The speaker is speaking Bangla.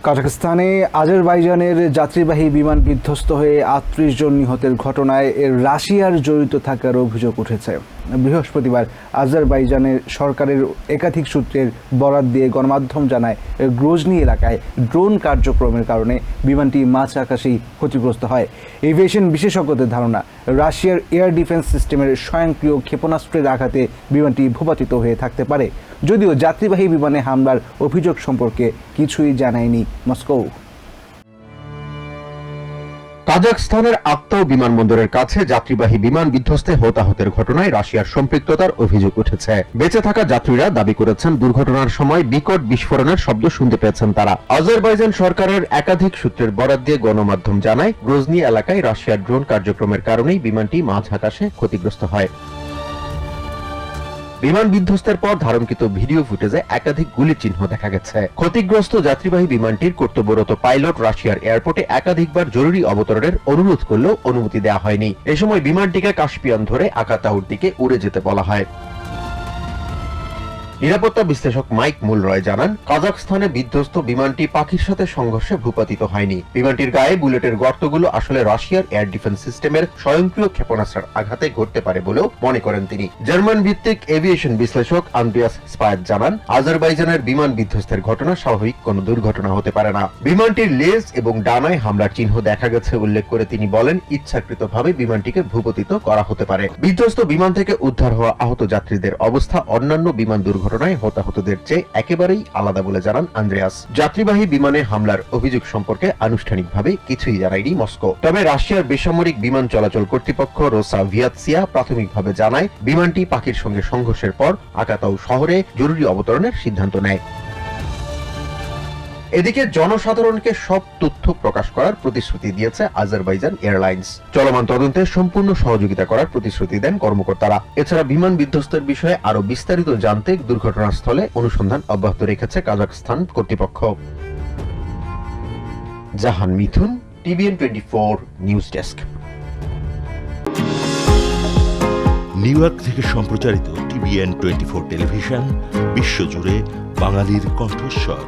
কাজাখস্তানে আজারবাইজানের যাত্রীবাহী বিমান বিধ্বস্ত হয়ে ৩৮ জন নিহতের ঘটনায় রাশিয়ার জড়িত থাকার অভিযোগ উঠেছে। বৃহস্পতিবার আজারবাইজানের সরকারের একাধিক সূত্রের বরাত দিয়ে গণমাধ্যম জানায়, গ্রোজনি এলাকায় ড্রোন কার্যক্রমের কারণে বিমানটি মাঝ আকাশেই ক্ষতিগ্রস্ত হয়। এভিয়েশন বিশেষজ্ঞদের ধারণা, রাশিয়ার এয়ার ডিফেন্স সিস্টেমের স্বয়ংক্রিয় ক্ষেপণাস্ত্রের আঘাতে বিমানটি ভূপাতিত হয়ে থাকতে পারে। যদিও যাত্রীবাহী বিমানে হামলার অভিযোগ সম্পর্কে কিছুই জানায়নি মস্কো। কাজাখস্তানের আক্তাউ বিমানবন্দরের কাছে যাত্রীবাহী বিমান বিধ্বস্তে হতাহতের ঘটনায় রাশিয়ার সম্পৃক্ততার অভিযোগ উঠেছে। বেঁচে থাকা যাত্রীরা দাবি করেছেন, দুর্ঘটনার সময় বিকট বিস্ফোরণের শব্দ শুনতে পেয়েছেন তারা। আজারবাইজান সরকারের একাধিক সূত্রের বরাত দিয়ে গণমাধ্যম জানায়, গ্রোজনি এলাকায় রাশিয়ার ড্রোন কার্যক্রমের কারণেই বিমানটি মাঝ আকাশে ক্ষতিগ্রস্ত হয়। বিমান বিধ্বস্তের পর ধারণকৃত ভিডিও ফুটেজে একাধিক গুলির চিহ্ন দেখা গেছে। ক্ষতিগ্রস্ত যাত্রীবাহী বিমানটির কর্তব্যরত পাইলট রাশিয়ার এয়ারপোর্টে একাধিকবার জরুরি অবতরণের অনুরোধ করলেও অনুমতি দেওয়া হয়নি। এ সময় বিমানটিকে কাস্পিয়ান ধরে আকাতাউর দিকে উড়ে যেতে বলা হয়। নিরাপত্তা বিশ্লেষক মাইক মুলরয় জানান, কাজাখস্তানে বিধ্বস্ত বিমানটি পাখির সাথে সংঘর্ষে ভূপাতিত হয়নি। বিমানটির গায়ে বুলেটের গর্তগুলো আসলে রাশিয়ার এয়ার ডিফেন্স সিস্টেমের স্বয়ংক্রিয় ক্ষেপণাস্ত্রের আঘাতে ঘটতে পারে বলেও মনে করেন তিনি। জার্মান ভিত্তিক এভিয়েশন বিশ্লেষক আন্দ্রিয়াস স্পায়ার জানান, আজারবাইজানের বিমান বিধ্বস্তের ঘটনা স্বাভাবিক কোনো দুর্ঘটনা হতে পারে না। বিমানটির লেজ এবং ডানায় হামলার চিহ্ন দেখা গেছে উল্লেখ করে তিনি বলেন, ইচ্ছাকৃতভাবে বিমানটিকে ভূপতিত করা হতে পারে। বিধ্বস্ত বিমান থেকে উদ্ধার হওয়া আহত যাত্রীদের অবস্থা অন্যান্য বিমান দুর্ঘটনায় হতাহতদের চেয়ে একেবারেই আলাদা বলে জানান আন্দ্রেয়াস। যাত্রীবাহী বিমানে হামলার অভিযোগ সম্পর্কে আনুষ্ঠানিকভাবে কিছুই জানায়নি মস্কো। তবে রাশিয়ার বেসামরিক বিমান চলাচল কর্তৃপক্ষ রোসাভিয়াতসিয়া প্রাথমিকভাবে জানায়, বিমানটি পাখির সঙ্গে সংঘর্ষের পর আকাতাউ শহরে জরুরি অবতরণের সিদ্ধান্ত নেয়। এদিকে জনসাধারণকে সব তথ্য প্রকাশ করার প্রতিশ্রুতি দিয়েছে আজারবাইজান এয়ারলাইন্স। চলমান তদন্তে সম্পূর্ণ সহযোগিতা করার প্রতিশ্রুতি দেন কর্মকর্তারা। এছাড়া বিমান বিধ্বস্তের বিষয়ে আরো বিস্তারিত জানতে দুর্ঘটনাস্থলে অনুসন্ধান অব্যাহত রেখেছে কাজাখস্তান কর্তৃপক্ষ। Jahan Mithun, TVN 24 news desk. New York থেকে সম্প্রচারিত টিভিএন 24 টেলিভিশন বিশ্বজুড়ে বাঙালির কণ্ঠস্বর।